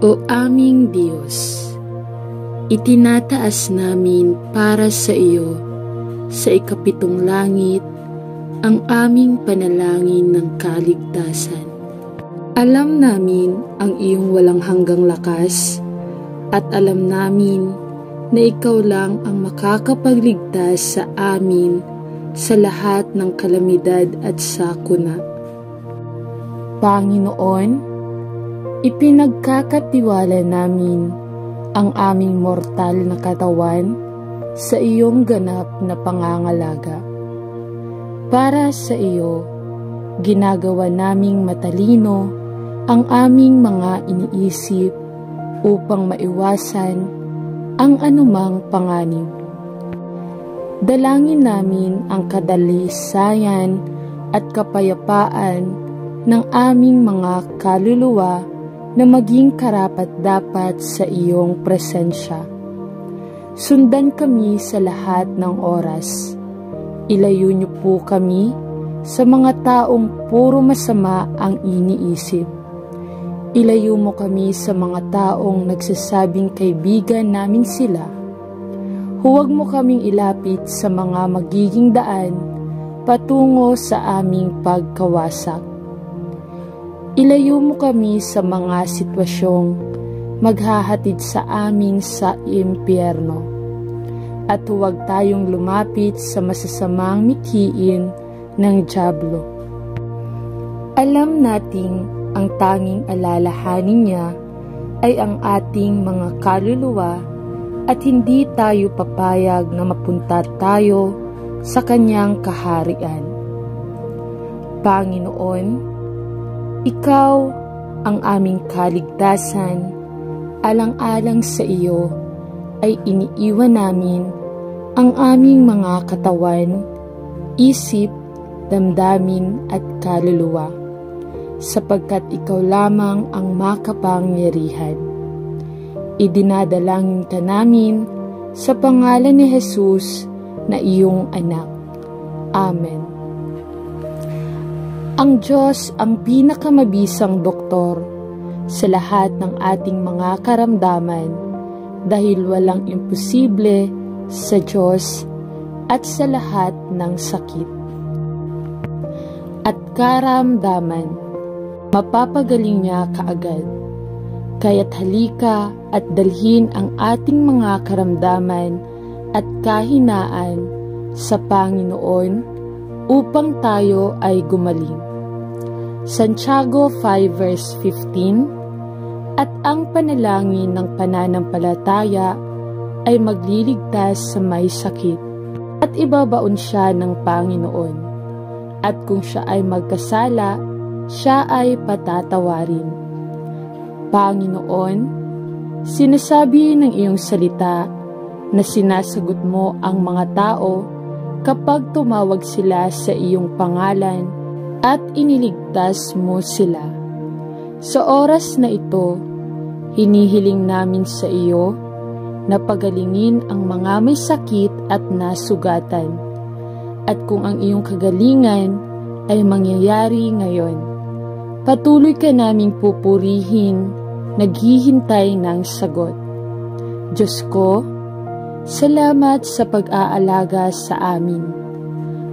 O aming Diyos, itinataas namin para sa iyo sa ikapitong langit ang aming panalangin ng kaligtasan. Alam namin ang iyong walang hanggang lakas at alam namin na ikaw lang ang makakapagligtas sa amin sa lahat ng kalamidad at sakuna. Panginoon, ipinagkakatiwala namin ang aming mortal na katawan sa iyong ganap na pangangalaga. Para sa iyo, ginagawa naming matalino ang aming mga iniisip upang maiwasan ang anumang panganib. Dalangin namin ang kadalisayan at kapayapaan ng aming mga kaluluwa na maging karapat-dapat sa iyong presensya. Sundan kami sa lahat ng oras. Ilayo niyo po kami sa mga taong puro masama ang iniisip. Ilayo mo kami sa mga taong nagsasabing kaibigan namin sila. Huwag mo kaming ilapit sa mga magiging daan patungo sa aming pagkawasak. Ilayo mo kami sa mga sitwasyong maghahatid sa amin sa impyerno. At huwag tayong lumapit sa masasamang mithiin ng dyablo. Alam nating ang tanging alalahanin niya ay ang ating mga kaluluwa at hindi tayo papayag na mapunta tayo sa kanyang kaharian. Panginoon, ikaw ang aming kaligtasan, alang-alang sa iyo ay iniiwan namin ang aming mga katawan, isip, damdamin at kaluluwa, sapagkat ikaw lamang ang makapangyarihan. Idinadalangin ka namin sa pangalan ni Jesus na iyong anak. Amen. Ang Diyos ang pinakamabisang doktor sa lahat ng ating mga karamdaman dahil walang imposible sa Diyos at sa lahat ng sakit at karamdaman. Mapapagaling niya kaagad. Kaya't halika at dalhin ang ating mga karamdaman at kahinaan sa Panginoon upang tayo ay gumaling. Santiago 5 verse 15. At ang panalangin ng pananampalataya ay magliligtas sa may sakit at ibabaon siya ng Panginoon. At kung siya ay magkasala, siya ay patatawarin. Panginoon, sinasabi ng iyong salita na sinasagot mo ang mga tao kapag tumawag sila sa iyong pangalan at iniligtas mo sila. Sa oras na ito, hinihiling namin sa iyo na pagalingin ang mga may sakit at nasugatan. At kung ang iyong kagalingan ay mangyayari ngayon, patuloy ka naming pupurihin, naghihintay ng sagot. Diyos ko, salamat sa pag-aalaga sa amin.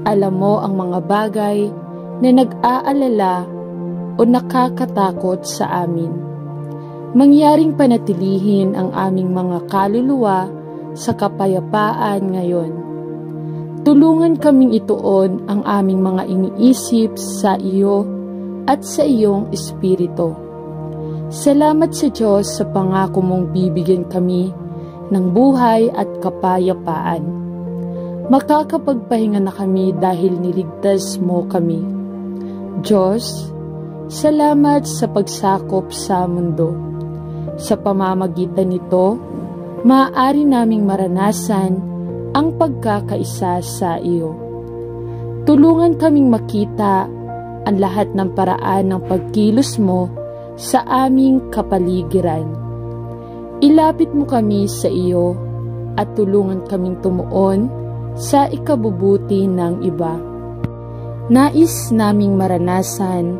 Alam mo ang mga bagay na nag-aalala o nakakatakot sa amin. Mangyaring panatilihin ang aming mga kaluluwa sa kapayapaan ngayon. Tulungan kaming ituon ang aming mga iniisip sa iyo at sa iyong espiritu. Salamat sa Diyos sa pangako mong bibigyan kami ng buhay at kapayapaan. Makakapagpahinga na kami dahil niligtas mo kami. Diyos, salamat sa pagsakop sa mundo. Sa pamamagitan nito, maaari naming maranasan ang pagkakaisa sa iyo. Tulungan kaming makita ang lahat ng paraan ng pagkilos mo sa aming kapaligiran. Ilapit mo kami sa iyo at tulungan kaming tumuon sa ikabubuti ng iba. Nais naming maranasan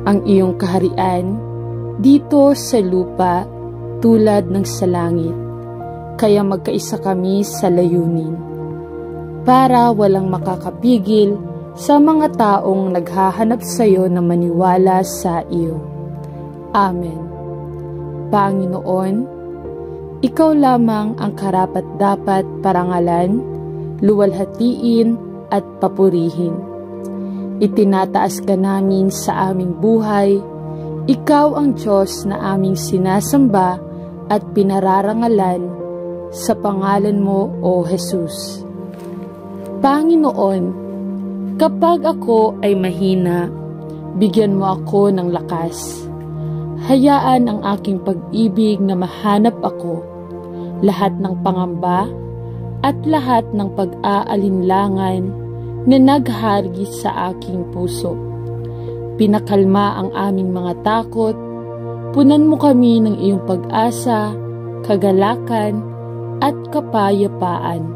ang iyong kaharian dito sa lupa tulad ng sa langit, kaya magkaisa kami sa layunin, para walang makakapigil sa mga taong naghahanap sa iyo na maniwala sa iyo. Amen. Panginoon, Ikaw lamang ang karapat-dapat parangalan, luwalhatiin at papurihin. Itinataas ka namin sa aming buhay. Ikaw ang Diyos na aming sinasamba at pinararangalan sa pangalan mo, O Jesus. Panginoon, kapag ako ay mahina, bigyan mo ako ng lakas. Hayaan ang aking pag-ibig na mahanap ako, lahat ng pangamba at lahat ng pag-aalinlangan na naghari sa aking puso. Pinakalma ang aming mga takot, punan mo kami ng iyong pag-asa, kagalakan at kapayapaan,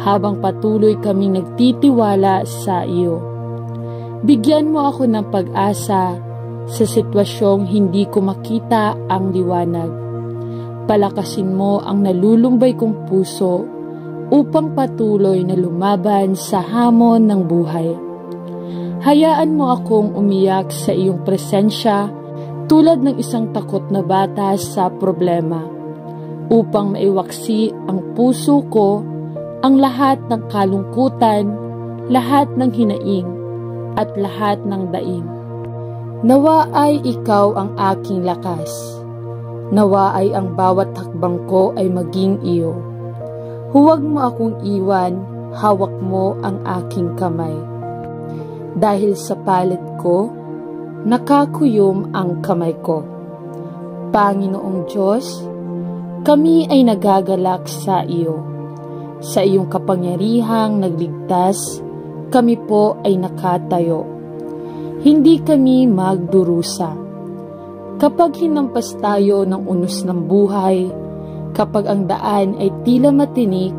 habang patuloy kaming nagtitiwala sa iyo. Bigyan mo ako ng pag-asa sa sitwasyong hindi ko makita ang liwanag. Palakasin mo ang nalulumbay kong puso upang patuloy na lumaban sa hamon ng buhay. Hayaan mo akong umiyak sa iyong presensya tulad ng isang takot na bata sa problema, upang maiwaksi ang puso ko ang lahat ng kalungkutan, lahat ng hinaing, at lahat ng daing. Nawa ay ikaw ang aking lakas. Nawa ay ang bawat hakbang ko ay maging iyo. Huwag mo akong iwan, hawak mo ang aking kamay. Dahil sa palad ko, nakakuyom ang kamay ko. Panginoong Diyos, kami ay nagagalak sa iyo. Sa iyong kapangyarihang nagligtas, kami po ay nakatayo. Hindi kami magdurusa. Kapag hinampas tayo ng unos ng buhay, kapag ang daan ay tila matinik,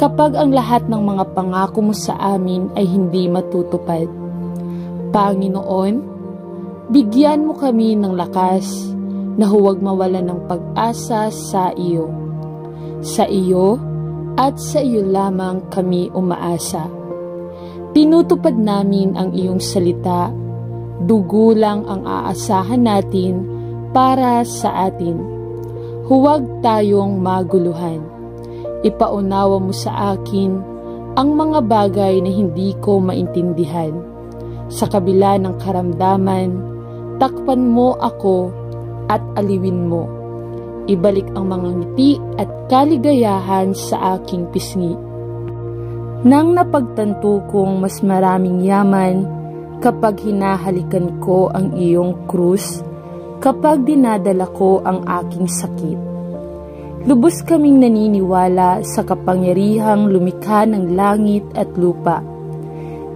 kapag ang lahat ng mga pangako mo sa amin ay hindi matutupad, Panginoon, bigyan mo kami ng lakas na huwag mawala ng pag-asa sa iyo. Sa iyo at sa iyo lamang kami umaasa. Tinutupad namin ang iyong salita. Dugo lang ang aasahan natin para sa atin. Huwag tayong maguluhan. Ipaunawa mo sa akin ang mga bagay na hindi ko maintindihan. Sa kabila ng karamdaman, takpan mo ako at aliwin mo. Ibalik ang mga ngiti at kaligayahan sa aking pisngi. Nang napagtanto kong mas maraming yaman kapag hinahalikan ko ang iyong krus, kapag dinadala ko ang aking sakit. Lubos kaming naniniwala sa kapangyarihang lumikha ng langit at lupa.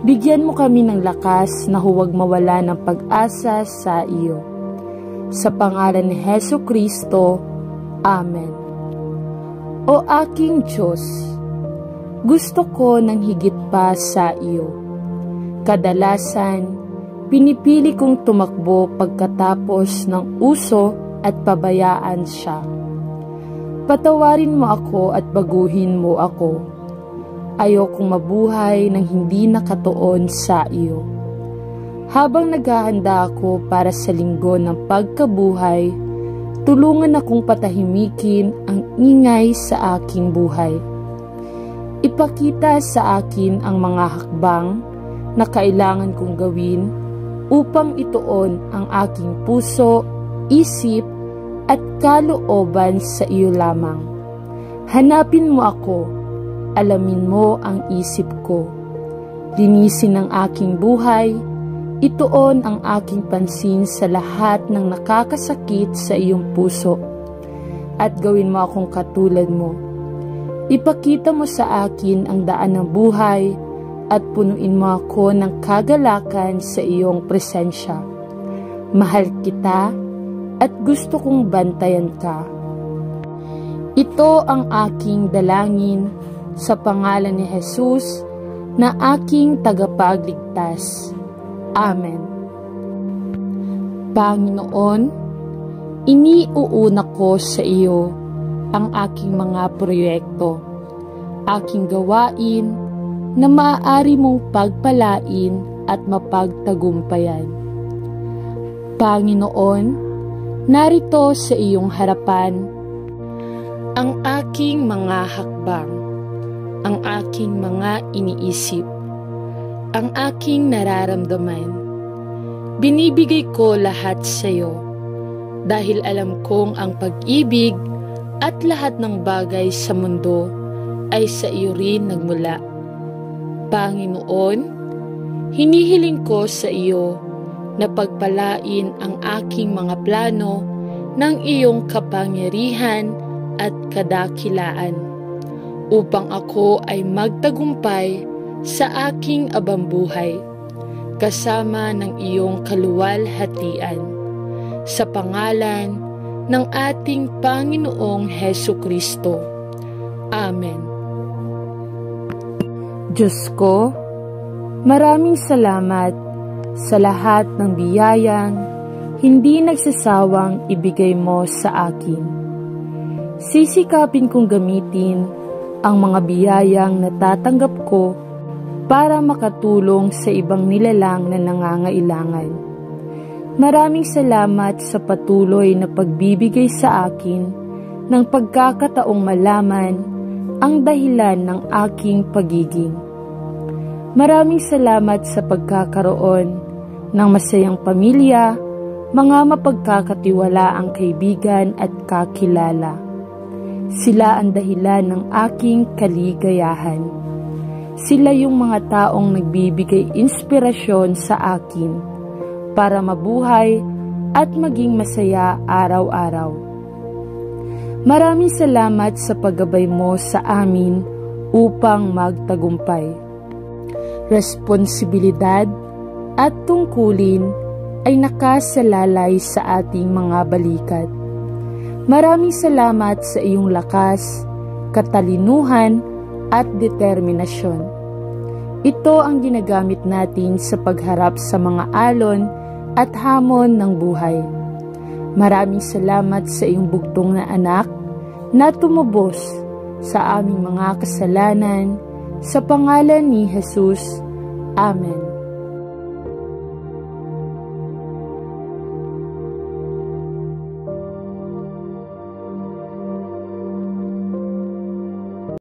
Bigyan mo kami ng lakas na huwag mawala ng pag-asa sa iyo. Sa pangalan ni Hesukristo, Amen. O aking Diyos, gusto ko ng higit pa sa iyo. Kadalasan, pinipili kong tumakbo pagkatapos ng uso at pabayaan siya. Patawarin mo ako at baguhin mo ako. Ayokong mabuhay ng hindi nakatuon sa iyo. Habang naghahanda ako para sa linggo ng pagkabuhay, tulungan akong patahimikin ang ingay sa aking buhay. Ipakita sa akin ang mga hakbang na kailangan kong gawin upang ituon ang aking puso, isip, at kalooban sa iyo lamang. Hanapin mo ako, alamin mo ang isip ko. Linisin ang aking buhay, ituon ang aking pansin sa lahat ng nakakasakit sa iyong puso, at gawin mo akong katulad mo. Ipakita mo sa akin ang daan ng buhay, at punuin mo ako ng kagalakan sa iyong presensya. Mahal kita at gusto kong bantayan ka. Ito ang aking dalangin sa pangalan ni Jesus na aking tagapagligtas. Amen. Panginoon, Iniuuna ko sa iyo ang aking mga proyekto, aking gawain na maaari mong pagpalain at mapagtagumpayan. Panginoon, narito sa iyong harapan ang aking mga hakbang, ang aking mga iniisip, ang aking nararamdaman. Binibigay ko lahat sa iyo dahil alam kong ang pag-ibig at lahat ng bagay sa mundo ay sa iyo rin nagmula. Panginoon, hinihiling ko sa iyo na pagpalain ang aking mga plano ng iyong kapangyarihan at kadakilaan upang ako ay magtagumpay sa aking abambuhay kasama ng iyong kaluwalhatian sa pangalan ng ating Panginoong Hesukristo. Amen. Diyos ko, maraming salamat sa lahat ng biyayang hindi nagsasawang ibigay mo sa akin. Sisikapin kong gamitin ang mga biyayang natatanggap ko para makatulong sa ibang nilalang na nangangailangan. Maraming salamat sa patuloy na pagbibigay sa akin ng pagkakataong malaman ang dahilan ng aking pagiging. Maraming salamat sa pagkakaroon ng masayang pamilya, mga mapagkakatiwalaang kaibigan at kakilala. Sila ang dahilan ng aking kaligayahan. Sila yung mga taong nagbibigay inspirasyon sa akin para mabuhay at maging masaya araw-araw. Maraming salamat sa paggabay mo sa amin upang magtagumpay. Responsibilidad at tungkulin ay nakasalalay sa ating mga balikat. Maraming salamat sa iyong lakas, katalinuhan at determinasyon. Ito ang ginagamit natin sa pagharap sa mga alon at hamon ng buhay. Maraming salamat sa iyong bugtong na anak na tumubos sa aming mga kasalanan sa pangalan ni Jesus. Amen.